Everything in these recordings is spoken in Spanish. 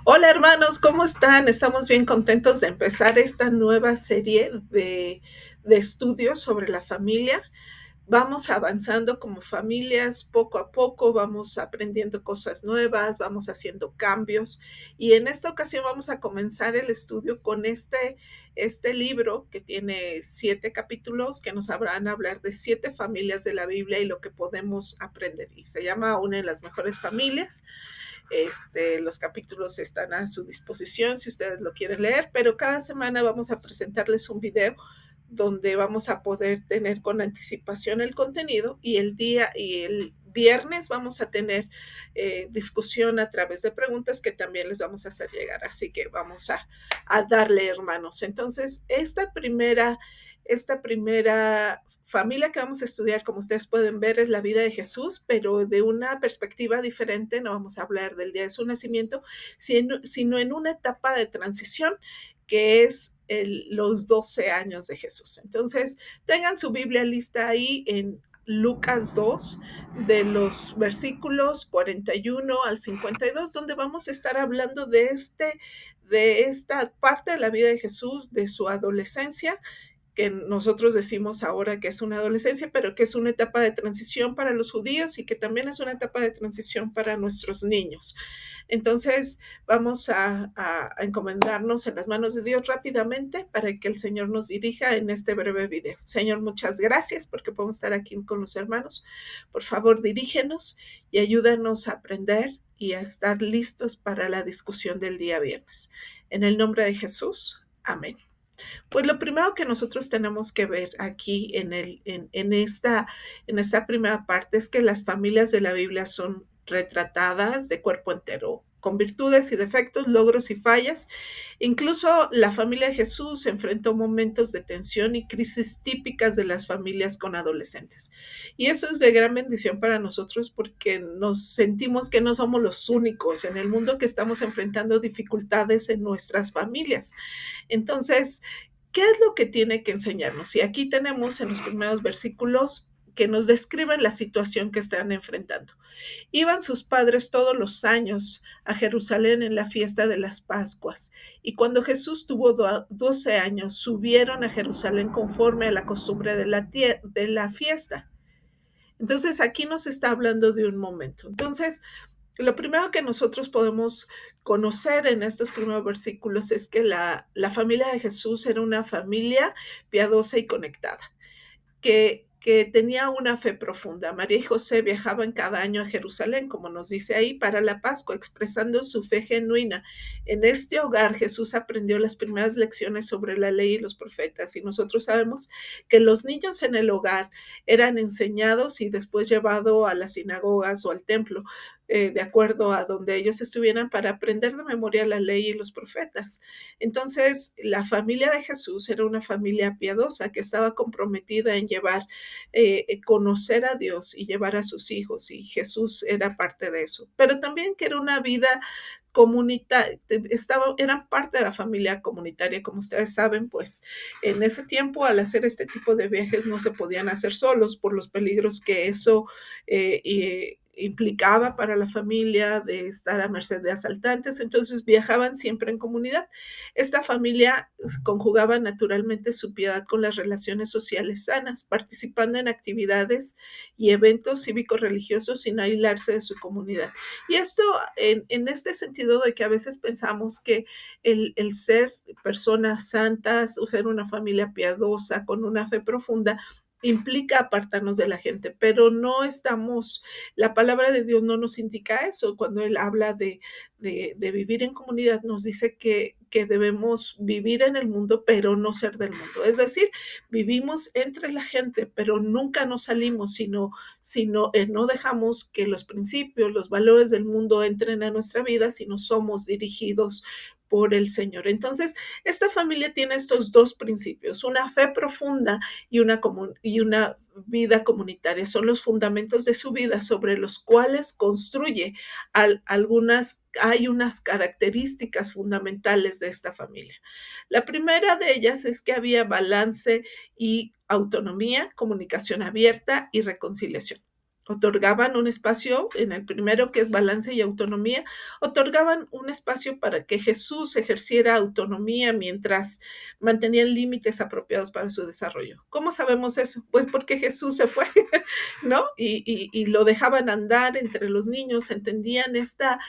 Hola hermanos, ¿cómo están? Estamos bien contentos de empezar esta nueva serie de estudios sobre la familia. Vamos avanzando como familias poco a poco, vamos aprendiendo cosas nuevas, vamos haciendo cambios y en esta ocasión vamos a comenzar el estudio con este libro que tiene 7 capítulos que nos van a hablar de 7 familias de la Biblia y lo que podemos aprender. Y se llama Una de las mejores familias. Los capítulos están a su disposición si ustedes lo quieren leer, pero cada semana vamos a presentarles un video donde vamos a poder tener con anticipación el contenido y el viernes vamos a tener discusión a través de preguntas que también les vamos a hacer llegar. Así que vamos a darle, hermanos. Entonces, esta primera familia que vamos a estudiar, como ustedes pueden ver, es la vida de Jesús, pero de una perspectiva diferente. No vamos a hablar del día de su nacimiento, sino en una etapa de transición que es los 12 años de Jesús. Entonces, tengan su Biblia lista ahí en Lucas 2, de los versículos 41 al 52, donde vamos a estar hablando de esta parte de la vida de Jesús, de su adolescencia, que nosotros decimos ahora que es una adolescencia, pero que es una etapa de transición para los judíos y que también es una etapa de transición para nuestros niños. Entonces, vamos a encomendarnos en las manos de Dios rápidamente para que el Señor nos dirija en este breve video. Señor, muchas gracias porque podemos estar aquí con los hermanos. Por favor, dirígenos y ayúdanos a aprender y a estar listos para la discusión del día viernes. En el nombre de Jesús, amén. Pues lo primero que nosotros tenemos que ver aquí en esta primera parte es que las familias de la Biblia son retratadas de cuerpo entero, con virtudes y defectos, logros y fallas. Incluso la familia de Jesús enfrentó momentos de tensión y crisis típicas de las familias con adolescentes. Y eso es de gran bendición para nosotros porque nos sentimos que no somos los únicos en el mundo que estamos enfrentando dificultades en nuestras familias. Entonces, ¿qué es lo que tiene que enseñarnos? Y aquí tenemos en los primeros versículos que nos describen la situación que están enfrentando. Iban sus padres todos los años a Jerusalén en la fiesta de las Pascuas, y cuando Jesús tuvo 12 años, subieron a Jerusalén conforme a la costumbre de la fiesta. Entonces, aquí nos está hablando de un momento. Entonces, lo primero que nosotros podemos conocer en estos primeros versículos es que la familia de Jesús era una familia piadosa y conectada que tenía una fe profunda. María y José viajaban cada año a Jerusalén, como nos dice ahí, para la Pascua, expresando su fe genuina. En este hogar Jesús aprendió las primeras lecciones sobre la ley y los profetas, y nosotros sabemos que los niños en el hogar eran enseñados y después llevados a las sinagogas o al templo, de acuerdo a donde ellos estuvieran, para aprender de memoria la ley y los profetas. Entonces, la familia de Jesús era una familia piadosa que estaba comprometida en conocer a Dios y llevar a sus hijos, y Jesús era parte de eso, pero también que era una vida comunitaria, eran parte de la familia comunitaria. Como ustedes saben, pues en ese tiempo, al hacer este tipo de viajes, no se podían hacer solos por los peligros que eso implicaba para la familia, de estar a merced de asaltantes. Entonces viajaban siempre en comunidad. Esta familia conjugaba naturalmente su piedad con las relaciones sociales sanas, participando en actividades y eventos cívicos religiosos sin aislarse de su comunidad. Y esto en este sentido de que a veces pensamos que el ser personas santas, o ser una familia piadosa con una fe profunda, implica apartarnos de la gente, pero no estamos, la palabra de Dios no nos indica eso. Cuando Él habla de vivir en comunidad, nos dice que debemos vivir en el mundo, pero no ser del mundo. Es decir, vivimos entre la gente, pero nunca nos salimos, sino no dejamos que los principios, los valores del mundo entren a nuestra vida, sino somos dirigidos por el Señor. Entonces, esta familia tiene estos dos principios: una fe profunda y una vida comunitaria. Son los fundamentos de su vida sobre los cuales construye hay unas características fundamentales de esta familia. La primera de ellas es que había balance y autonomía, comunicación abierta y reconciliación. otorgaban un espacio, en el primero, que es balance y autonomía, otorgaban un espacio para que Jesús ejerciera autonomía mientras mantenían límites apropiados para su desarrollo. ¿Cómo sabemos eso? Pues porque Jesús se fue, ¿no? Y lo dejaban andar entre los niños, entendían esta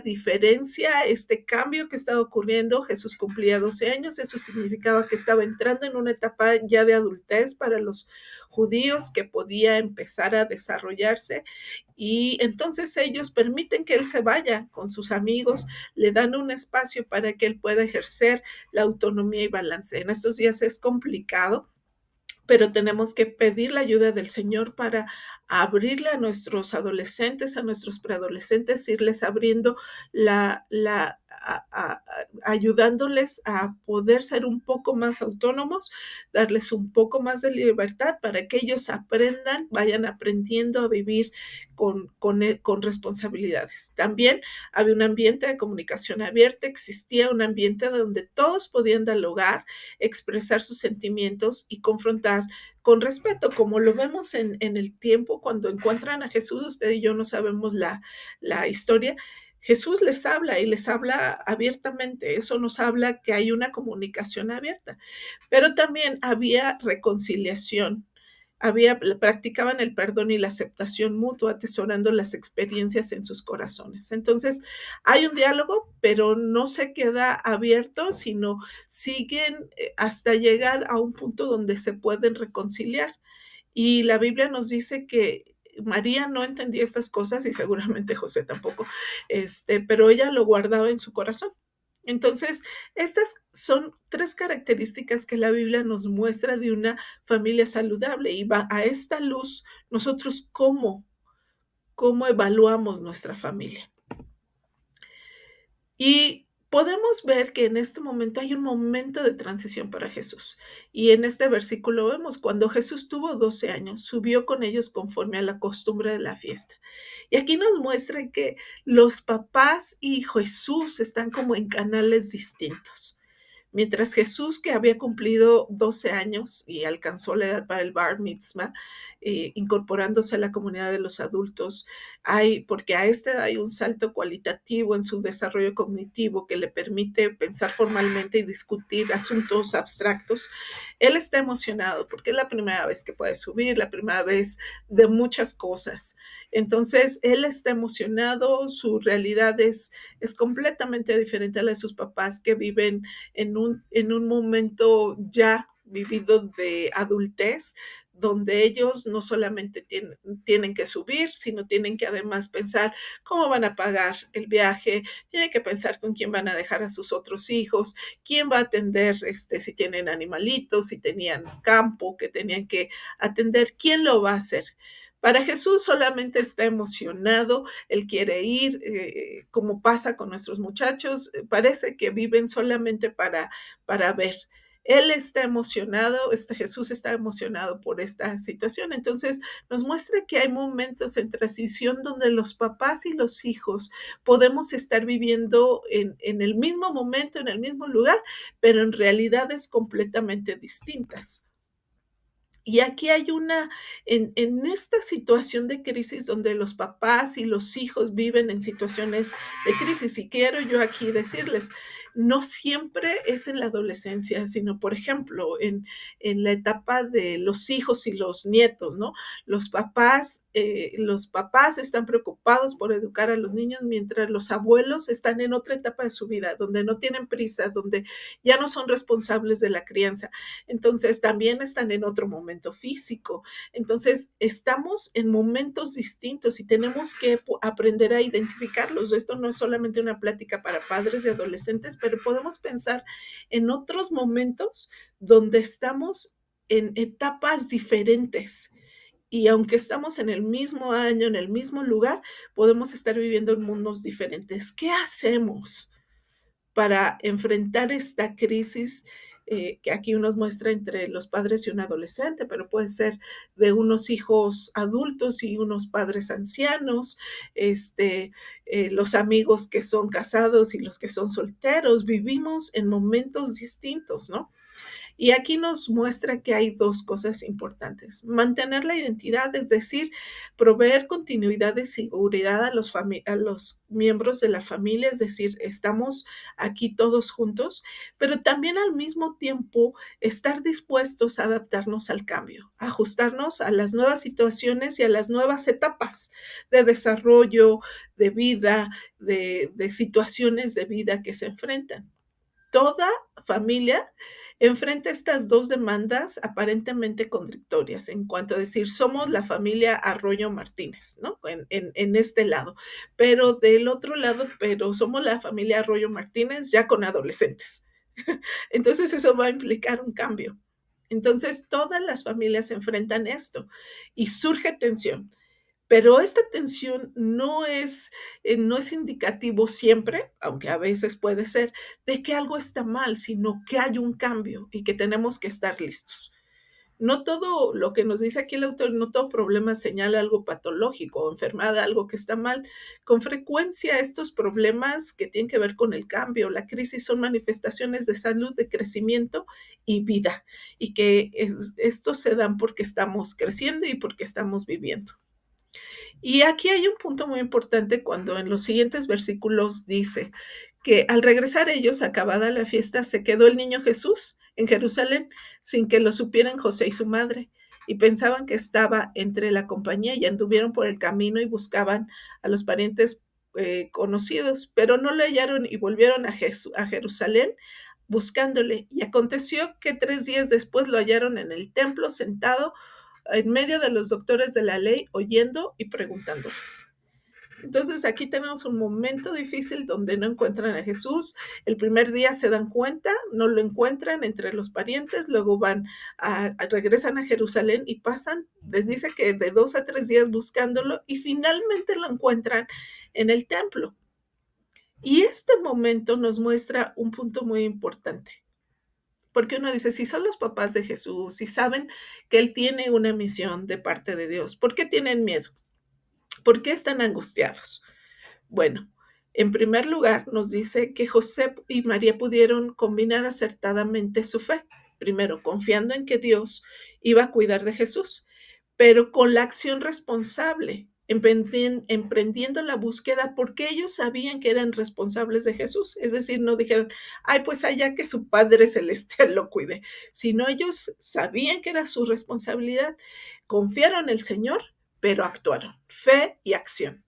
diferencia, este cambio que estaba ocurriendo. Jesús cumplía 12 años, eso significaba que estaba entrando en una etapa ya de adultez para los judíos, que podía empezar a desarrollarse, y entonces ellos permiten que él se vaya con sus amigos, le dan un espacio para que él pueda ejercer la autonomía y balance. En estos días es complicado, pero tenemos que pedir la ayuda del Señor para abrirle a nuestros adolescentes, a nuestros preadolescentes, irles abriendo ayudándoles a poder ser un poco más autónomos, darles un poco más de libertad para que ellos aprendan, vayan aprendiendo a vivir con responsabilidades. También había un ambiente de comunicación abierta, existía un ambiente donde todos podían dialogar, expresar sus sentimientos y confrontar con respeto, como lo vemos en el tiempo cuando encuentran a Jesús. Usted y yo no sabemos la historia. Jesús les habla y les habla abiertamente. Eso nos habla que hay una comunicación abierta, pero también había reconciliación. Practicaban el perdón y la aceptación mutua, atesorando las experiencias en sus corazones. Entonces, hay un diálogo, pero no se queda abierto, sino siguen hasta llegar a un punto donde se pueden reconciliar. Y la Biblia nos dice que María no entendía estas cosas, y seguramente José tampoco, pero ella lo guardaba en su corazón. Entonces, estas son 3 características que la Biblia nos muestra de una familia saludable, y va a esta luz nosotros cómo evaluamos nuestra familia. Y podemos ver que en este momento hay un momento de transición para Jesús. Y en este versículo vemos, cuando Jesús tuvo 12 años, subió con ellos conforme a la costumbre de la fiesta. Y aquí nos muestra que los papás y Jesús están como en canales distintos. Mientras Jesús, que había cumplido 12 años y alcanzó la edad para el bar mitzvah, incorporándose a la comunidad de los adultos, porque a esta edad hay un salto cualitativo en su desarrollo cognitivo que le permite pensar formalmente y discutir asuntos abstractos. Él está emocionado porque es la primera vez que puede subir, la primera vez de muchas cosas. Entonces, él está emocionado, su realidad es completamente diferente a la de sus papás, que viven en un momento ya vivido de adultez, donde ellos no solamente tienen que subir, sino tienen que además pensar cómo van a pagar el viaje, tienen que pensar con quién van a dejar a sus otros hijos, quién va a atender, si tienen animalitos, si tenían campo que tenían que atender, quién lo va a hacer. Para Jesús solamente está emocionado, él quiere ir, como pasa con nuestros muchachos, parece que viven solamente para ver. Él está emocionado, Jesús está emocionado por esta situación. Entonces nos muestra que hay momentos en transición donde los papás y los hijos podemos estar viviendo en el mismo momento, en el mismo lugar, pero en realidades completamente distintas. Y aquí hay en esta situación de crisis donde los papás y los hijos viven en situaciones de crisis, y quiero yo aquí decirles, no siempre es en la adolescencia, sino, por ejemplo, en la etapa de los hijos y los nietos, ¿no? Los papás están preocupados por educar a los niños, mientras los abuelos están en otra etapa de su vida, donde no tienen prisa, donde ya no son responsables de la crianza. Entonces, también están en otro momento físico. Entonces, estamos en momentos distintos y tenemos que aprender a identificarlos. Esto no es solamente una plática para padres y adolescentes, pero podemos pensar en otros momentos donde estamos en etapas diferentes. Y aunque estamos en el mismo año, en el mismo lugar, podemos estar viviendo en mundos diferentes. ¿Qué hacemos para enfrentar esta crisis que aquí nos muestra entre los padres y un adolescente, pero puede ser de unos hijos adultos y unos padres ancianos, los amigos que son casados y los que son solteros? Vivimos en momentos distintos, ¿no? Y aquí nos muestra que hay dos cosas importantes. Mantener la identidad, es decir, proveer continuidad de seguridad a los miembros de la familia, es decir, estamos aquí todos juntos, pero también al mismo tiempo estar dispuestos a adaptarnos al cambio, ajustarnos a las nuevas situaciones y a las nuevas etapas de desarrollo, de vida, de situaciones de vida que se enfrentan. Toda familia enfrenta estas dos demandas aparentemente contradictorias en cuanto a decir, somos la familia Arroyo Martínez, ¿no? En este lado, pero del otro lado, pero somos la familia Arroyo Martínez ya con adolescentes. Entonces eso va a implicar un cambio. Entonces todas las familias enfrentan esto y surge tensión. Pero esta tensión no es indicativo siempre, aunque a veces puede ser, de que algo está mal, sino que hay un cambio y que tenemos que estar listos. No todo lo que nos dice aquí el autor, no todo problema señala algo patológico o enfermedad, algo que está mal. Con frecuencia estos problemas que tienen que ver con el cambio, la crisis, son manifestaciones de salud, de crecimiento y vida, y que estos se dan porque estamos creciendo y porque estamos viviendo. Y aquí hay un punto muy importante cuando en los siguientes versículos dice que al regresar ellos, acabada la fiesta, se quedó el niño Jesús en Jerusalén sin que lo supieran José y su madre, y pensaban que estaba entre la compañía y anduvieron por el camino y buscaban a los parientes conocidos, pero no le hallaron y volvieron a Jerusalén buscándole. Y aconteció que 3 días después lo hallaron en el templo sentado en medio de los doctores de la ley, oyendo y preguntándoles. Entonces aquí tenemos un momento difícil donde no encuentran a Jesús. El primer día se dan cuenta, no lo encuentran entre los parientes, luego regresan a Jerusalén y pasan, les dice que de 2 a 3 días buscándolo y finalmente lo encuentran en el templo. Y este momento nos muestra un punto muy importante. Porque uno dice, si son los papás de Jesús, si saben que Él tiene una misión de parte de Dios, ¿por qué tienen miedo? ¿Por qué están angustiados? Bueno, en primer lugar nos dice que José y María pudieron combinar acertadamente su fe. Primero, confiando en que Dios iba a cuidar de Jesús, pero con la acción responsable, emprendiendo la búsqueda porque ellos sabían que eran responsables de Jesús. Es decir, no dijeron, ay, pues allá que su Padre Celestial lo cuide, sino ellos sabían que era su responsabilidad, confiaron en el Señor, pero actuaron, fe y acción.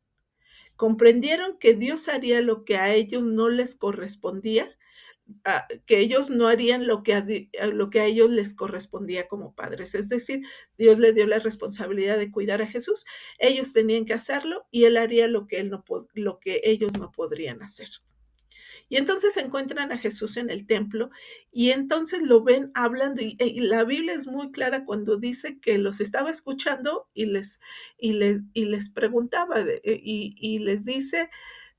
Comprendieron que Dios haría lo que a ellos no les correspondía, que ellos no harían lo que a ellos les correspondía como padres. Es decir, Dios le dio la responsabilidad de cuidar a Jesús, ellos tenían que hacerlo y Él haría lo que ellos no podrían hacer. Y entonces encuentran a Jesús en el templo y entonces lo ven hablando y la Biblia es muy clara cuando dice que los estaba escuchando y les preguntaba y les dice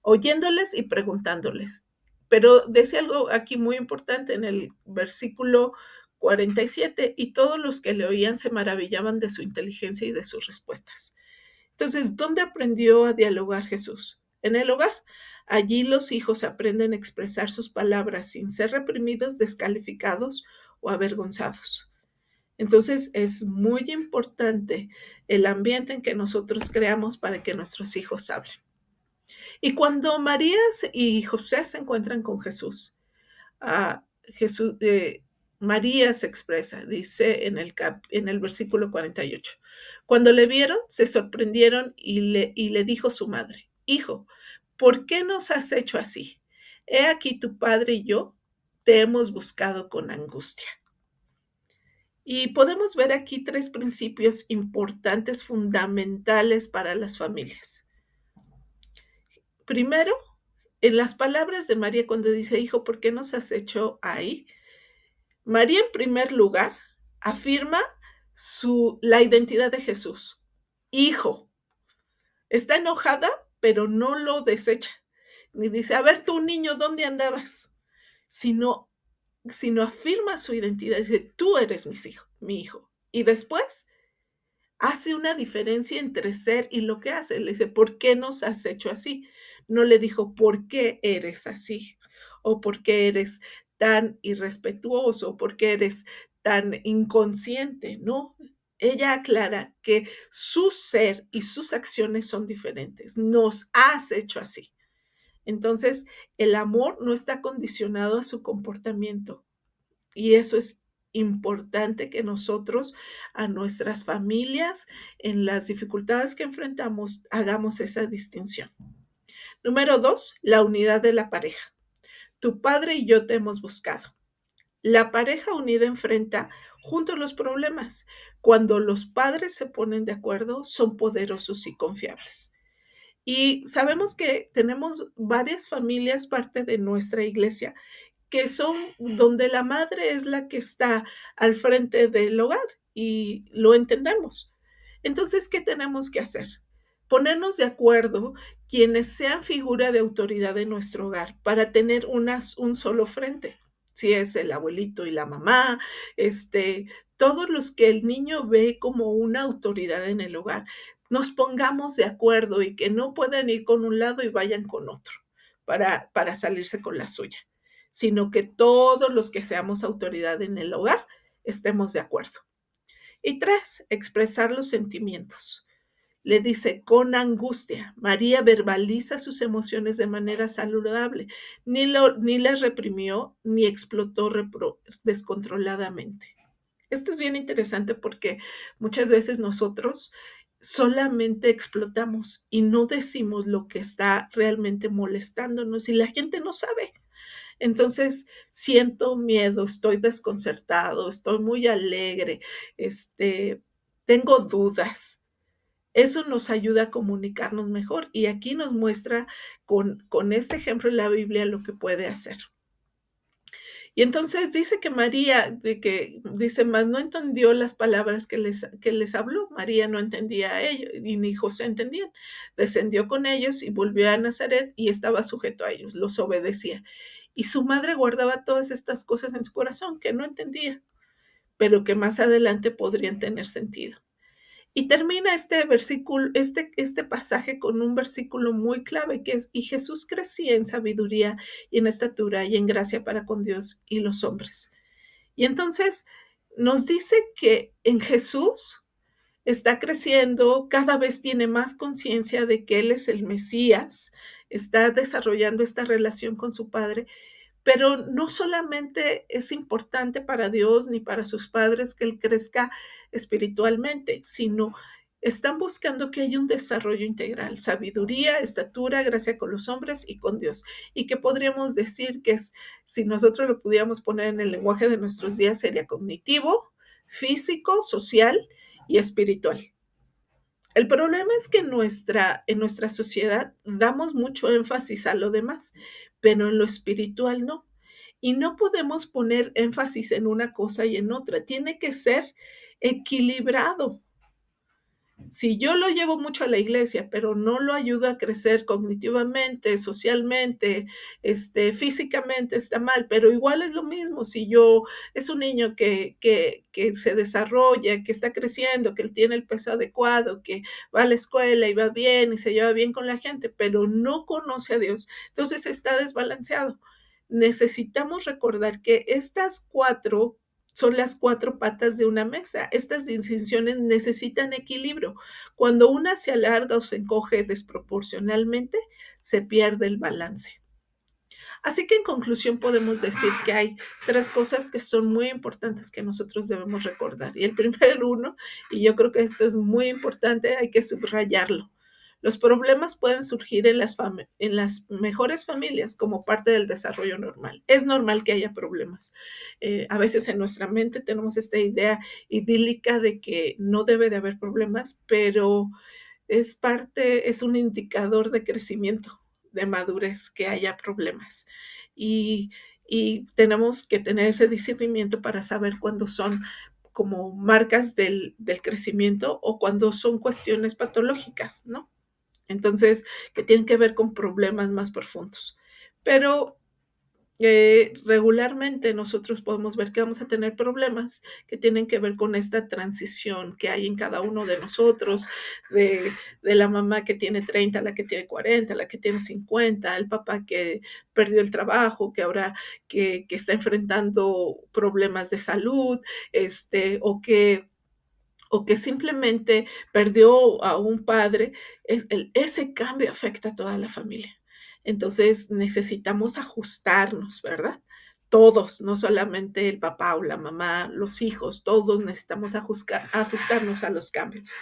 oyéndoles y preguntándoles. Pero decía algo aquí muy importante en el versículo 47, y todos los que le oían se maravillaban de su inteligencia y de sus respuestas. Entonces, ¿dónde aprendió a dialogar Jesús? En el hogar. Allí los hijos aprenden a expresar sus palabras sin ser reprimidos, descalificados o avergonzados. Entonces, es muy importante el ambiente en que nosotros creamos para que nuestros hijos hablen. Y cuando María y José se encuentran con Jesús, Jesús, María se expresa, dice en el versículo 48. Cuando le vieron, se sorprendieron y le dijo su madre, hijo, ¿por qué nos has hecho así? He aquí tu padre y yo te hemos buscado con angustia. Y podemos ver aquí 3 principios importantes, fundamentales para las familias. Primero, en las palabras de María cuando dice, hijo, ¿por qué nos has hecho ahí? María, en primer lugar, afirma la identidad de Jesús. Hijo. Está enojada, pero no lo desecha. Ni dice, a ver tú, niño, ¿dónde andabas? Sino afirma su identidad. Dice, tú eres mi hijo. Y después hace una diferencia entre ser y lo que hace. Le dice, ¿por qué nos has hecho así? No le dijo, ¿por qué eres así? O ¿por qué eres tan irrespetuoso? ¿Por qué eres tan inconsciente? No, ella aclara que su ser y sus acciones son diferentes. Nos has hecho así. Entonces, el amor no está condicionado a su comportamiento. Y eso es importante que nosotros a nuestras familias, en las dificultades que enfrentamos, hagamos esa distinción. Número 2, la unidad de la pareja. Tu padre y yo te hemos buscado. La pareja unida enfrenta juntos los problemas. Cuando los padres se ponen de acuerdo, son poderosos y confiables. Y sabemos que tenemos varias familias, parte de nuestra iglesia, que son donde la madre es la que está al frente del hogar y lo entendemos. Entonces, ¿qué tenemos que hacer? Ponernos de acuerdo quienes sean figura de autoridad en nuestro hogar para tener un solo frente. Si es el abuelito y la mamá, todos los que el niño ve como una autoridad en el hogar, nos pongamos de acuerdo y que no puedan ir con un lado y vayan con otro para salirse con la suya, sino que todos los que seamos autoridad en el hogar estemos de acuerdo. Y 3, expresar los sentimientos. Le dice con angustia. María verbaliza sus emociones de manera saludable, ni las reprimió ni explotó descontroladamente. Esto es bien interesante porque muchas veces nosotros solamente explotamos y no decimos lo que está realmente molestándonos y la gente no sabe. Entonces, siento miedo, estoy desconcertado, estoy muy alegre, tengo dudas. Eso nos ayuda a comunicarnos mejor y aquí nos muestra con este ejemplo en la Biblia lo que puede hacer. Y entonces dice que María, dice, más no entendió las palabras que les habló. María no entendía a ellos, y ni José entendían. Descendió con ellos y volvió a Nazaret y estaba sujeto a ellos, los obedecía. Y su madre guardaba todas estas cosas en su corazón que no entendía, pero que más adelante podrían tener sentido. Y termina este versículo, este pasaje con un versículo muy clave que es, y Jesús crecía en sabiduría y en estatura y en gracia para con Dios y los hombres. Y entonces nos dice que en Jesús está creciendo, cada vez tiene más conciencia de que Él es el Mesías, está desarrollando esta relación con su Padre, pero no solamente es importante para Dios ni para sus padres que él crezca espiritualmente, sino están buscando que haya un desarrollo integral, sabiduría, estatura, gracia con los hombres y con Dios. Y que podríamos decir que es, si nosotros lo pudiéramos poner en el lenguaje de nuestros días, sería cognitivo, físico, social y espiritual. El problema es que en nuestra sociedad damos mucho énfasis a lo demás, pero en lo espiritual no. Y no podemos poner énfasis en una cosa y en otra. Tiene que ser equilibrado. Si yo lo llevo mucho a la iglesia, pero no lo ayudo a crecer cognitivamente, socialmente, físicamente, está mal, pero igual es lo mismo. Si yo es un niño que se desarrolla, que está creciendo, que él tiene el peso adecuado, que va a la escuela y va bien y se lleva bien con la gente, pero no conoce a Dios, entonces está desbalanceado. Necesitamos recordar que estas 4 son las 4 patas de una mesa. Estas distinciones necesitan equilibrio. Cuando una se alarga o se encoge desproporcionalmente, se pierde el balance. Así que en conclusión podemos decir que hay 3 cosas que son muy importantes que nosotros debemos recordar. Y el primer uno, y yo creo que esto es muy importante, hay que subrayarlo. Los problemas pueden surgir en las mejores familias como parte del desarrollo normal. Es normal que haya problemas. A veces en nuestra mente tenemos esta idea idílica de que no debe de haber problemas, pero es un indicador de crecimiento, de madurez, que haya problemas. Y, y tenemos que tener ese discernimiento para saber cuándo son como marcas del crecimiento o cuando son cuestiones patológicas, ¿no? Entonces, que tienen que ver con problemas más profundos. Pero Regularmente nosotros podemos ver que vamos a tener problemas que tienen que ver con esta transición que hay en cada uno de nosotros, de la mamá que tiene 30, la que tiene 40, la que tiene 50, el papá que perdió el trabajo, que ahora que está enfrentando problemas de salud, o que simplemente perdió a un padre, ese cambio afecta a toda la familia. Entonces necesitamos ajustarnos, ¿verdad? Todos, no solamente el papá o la mamá, los hijos, todos necesitamos ajustarnos a los cambios.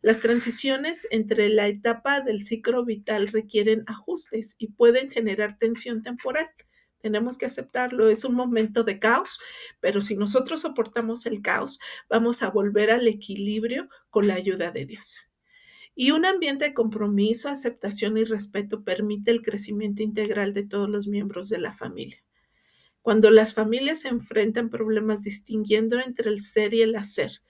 Las transiciones entre la etapa del ciclo vital requieren ajustes y pueden generar tensión temporal. Tenemos que aceptarlo, es un momento de caos, pero si nosotros soportamos el caos, vamos a volver al equilibrio con la ayuda de Dios. Y un ambiente de compromiso, aceptación y respeto permite el crecimiento integral de todos los miembros de la familia. Cuando las familias se enfrentan problemas distinguiendo entre el ser y el hacer,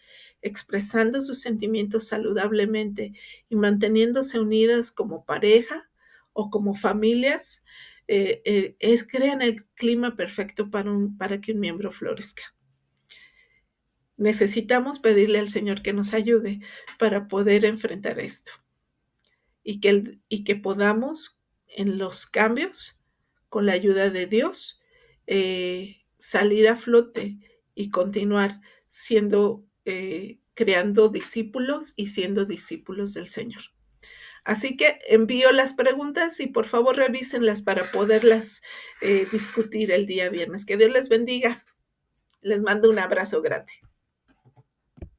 expresando sus sentimientos saludablemente y manteniéndose unidas como pareja o como familias, crean el clima perfecto para que un miembro florezca. Necesitamos pedirle al Señor que nos ayude para poder enfrentar esto y que podamos en los cambios, con la ayuda de Dios, salir a flote y continuar creando discípulos y siendo discípulos del Señor. Así que envío las preguntas y por favor revísenlas para poderlas discutir el día viernes. Que Dios les bendiga. Les mando un abrazo grande.